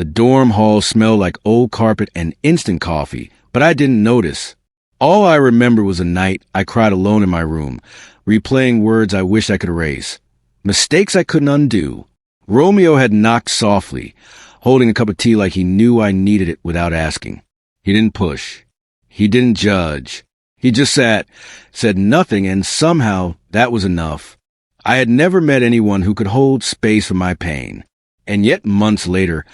The dorm hall smelled like old carpet and instant coffee, but I didn't notice. All I remember was a night I cried alone in my room, replaying words I wished I could erase, mistakes I couldn't undo. Romeo had knocked softly, holding a cup of tea like he knew I needed it without asking. He didn't push. He didn't judge. He just sat, said nothing, and somehow that was enough. I had never met anyone who could hold space for my pain. And yet months later,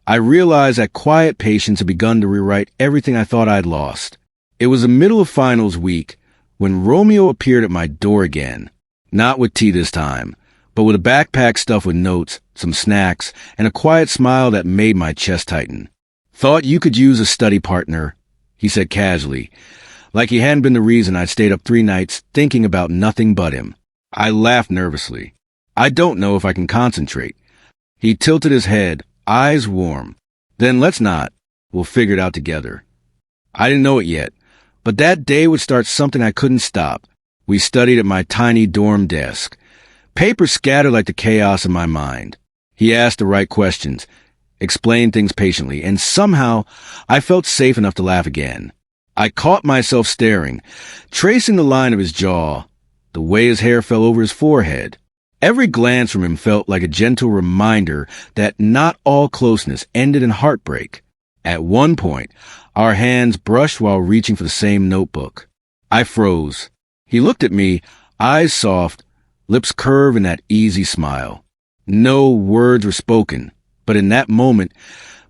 I realized that quiet patience had begun to rewrite everything I thought I'd lost. It was the middle of finals week when Romeo appeared at my door again. Not with tea this time, but with a backpack stuffed with notes, some snacks, and a quiet smile that made my chest tighten. "Thought you could use a study partner," he said casually, like he hadn't been the reason I'd stayed up 3 nights thinking about nothing but him. I laughed nervously. "I don't know if I can concentrate." He tilted his head, eyes warm. "Then let's not. We'll figure it out together." I didn't know it yet, but that day would start something I couldn't stop. We studied at my tiny dorm desk. Papers scattered like the chaos in my mind. He asked the right questions, explained things patiently, and somehow I felt safe enough to laugh again. I caught myself staring, tracing the line of his jaw, the way his hair fell over his forehead. Every glance from him felt like a gentle reminder that not all closeness ended in heartbreak. At one point, our hands brushed while reaching for the same notebook. I froze. He looked at me, eyes soft, lips curved in that easy smile. No words were spoken, but in that moment,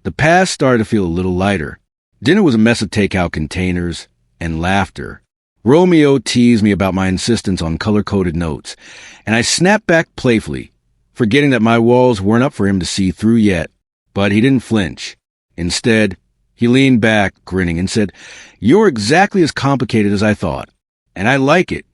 the past started to feel a little lighter. Dinner was a mess of takeout containers and laughter. Romeo teased me about my insistence on color-coded notes, and I snapped back playfully, forgetting that my walls weren't up for him to see through yet. But he didn't flinch. Instead, he leaned back, grinning, and said, "You're exactly as complicated as I thought, and I like it."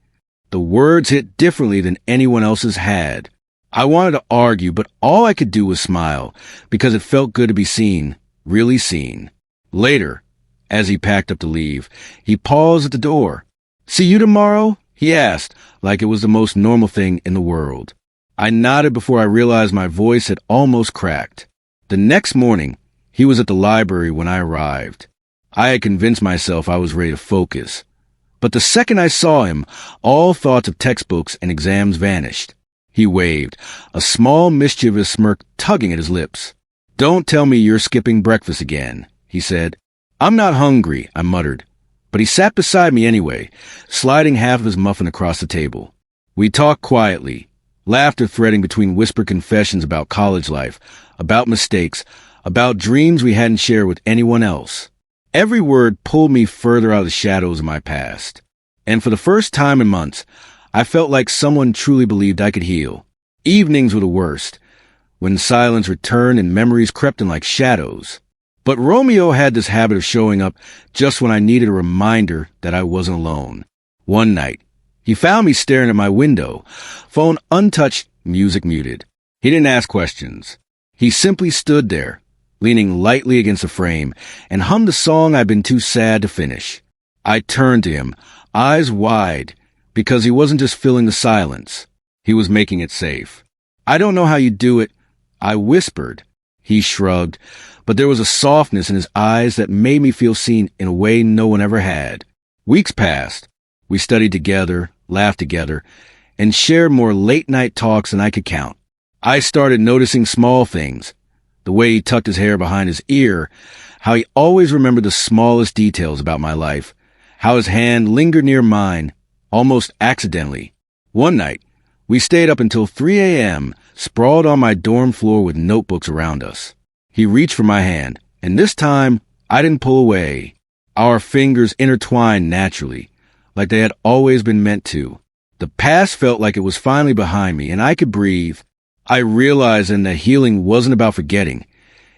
The words hit differently than anyone else's had. I wanted to argue, but all I could do was smile, because it felt good to be seen, really seen. Later, as he packed up to leave, he paused at the door. "See you tomorrow?" he asked, like it was the most normal thing in the world. I nodded before I realized my voice had almost cracked. The next morning, he was at the library when I arrived. I had convinced myself I was ready to focus. But the second I saw him, all thoughts of textbooks and exams vanished. He waved, a small mischievous smirk tugging at his lips. "Don't tell me you're skipping breakfast again," he said. "I'm not hungry," I muttered. But he sat beside me anyway, sliding half of his muffin across the table. We talked quietly, laughter threading between whispered confessions about college life, about mistakes, about dreams we hadn't shared with anyone else. Every word pulled me further out of the shadows of my past. And for the first time in months, I felt like someone truly believed I could heal. Evenings were the worst, when silence returned and memories crept in like shadows. But Romeo had this habit of showing up just when I needed a reminder that I wasn't alone. One night, he found me staring at my window, phone untouched, music muted. He didn't ask questions. He simply stood there, leaning lightly against the frame, and hummed a song I'd been too sad to finish. I turned to him, eyes wide, because he wasn't just filling the silence. He was making it safe. "I don't know how you do it," I whispered. He shrugged, but there was a softness in his eyes that made me feel seen in a way no one ever had. Weeks passed. We studied together, laughed together, and shared more late-night talks than I could count. I started noticing small things. The way he tucked his hair behind his ear, how he always remembered the smallest details about my life, how his hand lingered near mine, almost accidentally. One night, we stayed up until 3 a.m., sprawled on my dorm floor with notebooks around us. He reached for my hand, and this time, I didn't pull away. Our fingers intertwined naturally, like they had always been meant to. The past felt like it was finally behind me, and I could breathe. I realized then that healing wasn't about forgetting.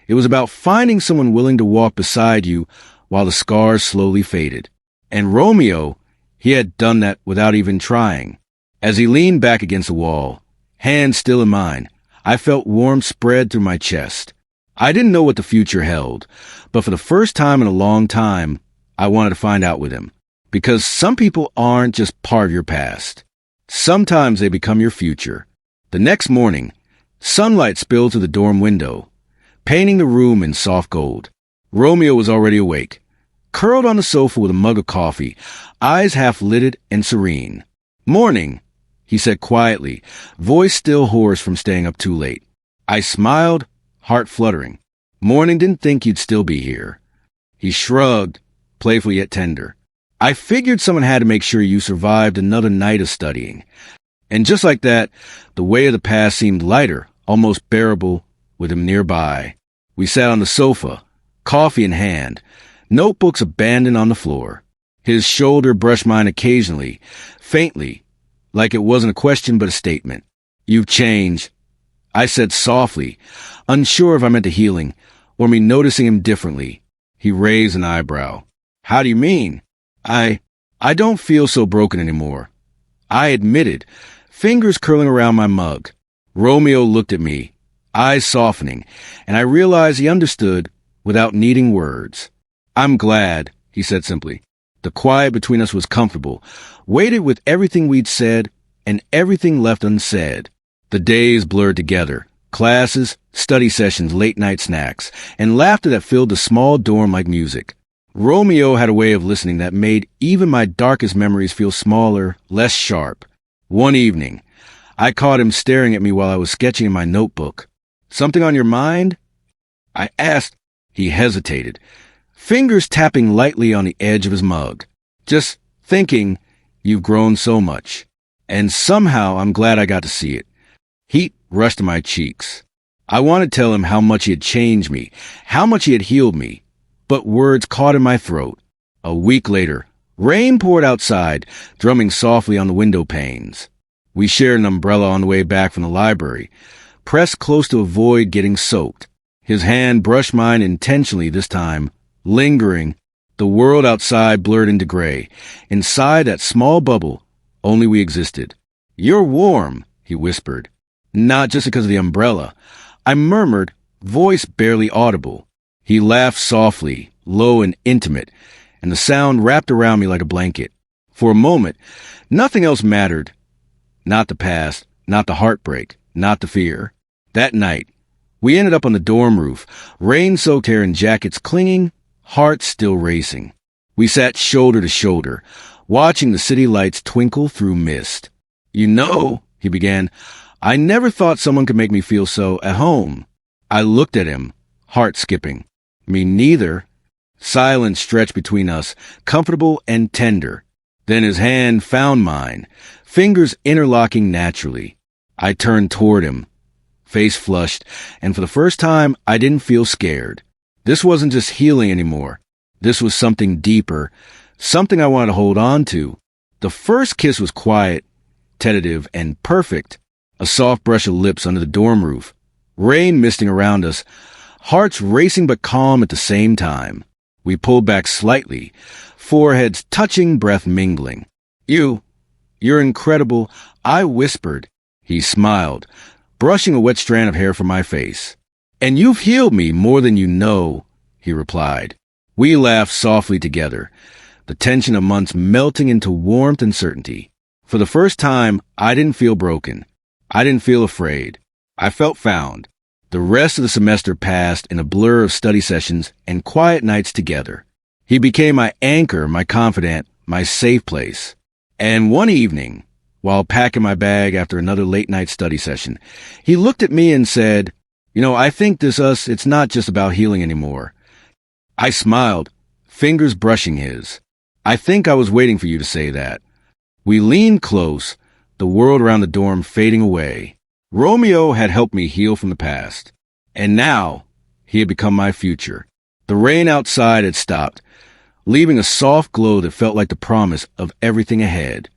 It was about finding someone willing to walk beside you while the scars slowly faded. And Romeo, he had done that without even trying. As he leaned back against the wall, hands still in mine, I felt warmth spread through my chest. I didn't know what the future held, but for the first time in a long time, I wanted to find out with him. Because some people aren't just part of your past. Sometimes they become your future. The next morning, sunlight spilled through the dorm window. painting the room in soft gold. Romeo was already awake, curled on the sofa with a mug of coffee, eyes half-lidded and serene. "Morning," he said quietly, voice still hoarse from staying up too late. I smiled, heart fluttering. "Morning, didn't think you'd still be here." He shrugged, playful yet tender. "I figured someone had to make sure you survived another night of studying." And just like that, the weight of the past seemed lighter, almost bearable, with him nearby. We sat on the sofa, coffee in hand, notebooks abandoned on the floor. His shoulder brushed mine occasionally, faintly, like it wasn't a question but a statement. "You've changed," I said softly, unsure if I meant the healing or me noticing him differently. He raised an eyebrow. "How do you mean?" I don't feel so broken anymore," I admitted, fingers curling around my mug. Romeo looked at me, eyes softening, and I realized he understood without needing words. "I'm glad," he said simply. The quiet between us was comfortable, weighted with everything we'd said and everything left unsaid. The days blurred together, classes, study sessions, late-night snacks, and laughter that filled the small dorm like music. Romeo had a way of listening that made even my darkest memories feel smaller, less sharp. One evening, I caught him staring at me while I was sketching in my notebook. "Something on your mind?" I asked. He hesitated, fingers tapping lightly on the edge of his mug. "Just thinking, you've grown so much. And somehow I'm glad I got to see it." Heat rushed to my cheeks. I wanted to tell him how much he had changed me, how much he had healed me, but words caught in my throat. A week later, rain poured outside, drumming softly on the window panes. We shared an umbrella on the way back from the library, pressed close to avoid getting soaked. His hand brushed mine intentionally this time, lingering. The world outside blurred into gray. Inside that small bubble, only we existed. "You're warm," he whispered. "Not just because of the umbrella," I murmured, voice barely audible. He laughed softly, low and intimate, and the sound wrapped around me like a blanket. For a moment, nothing else mattered. Not the past, not the heartbreak, not the fear. That night, we ended up on the dorm roof, rain-soaked hair and jackets clinging, hearts still racing. We sat shoulder to shoulder, watching the city lights twinkle through mist. "You know," he began, "I never thought someone could make me feel so at home." I looked at him, heart skipping. "Me neither." Silence stretched between us, comfortable and tender. Then his hand found mine, fingers interlocking naturally. I turned toward him, face flushed, and for the first time, I didn't feel scared. This wasn't just healing anymore. This was something deeper, something I wanted to hold on to. The first kiss was quiet, tentative, and perfect. A soft brush of lips under the dorm roof, rain misting around us, hearts racing but calm at the same time. We pulled back slightly, foreheads touching, breath mingling. You're incredible," I whispered. He smiled, brushing a wet strand of hair from my face. "And you've healed me more than you know," he replied. We laughed softly together, the tension of months melting into warmth and certainty. For the first time, I didn't feel broken. I didn't feel afraid. I felt found. The rest of the semester passed in a blur of study sessions and quiet nights together. He became my anchor, my confidant, my safe place. And one evening, while packing my bag after another late-night study session, he looked at me and said, I think it's not just about healing anymore." I smiled, fingers brushing his. "I think I was waiting for you to say that." We leaned close, the world around the dorm fading away. Romeo had helped me heal from the past. And now, he had become my future. The rain outside had stopped, leaving a soft glow that felt like the promise of everything ahead.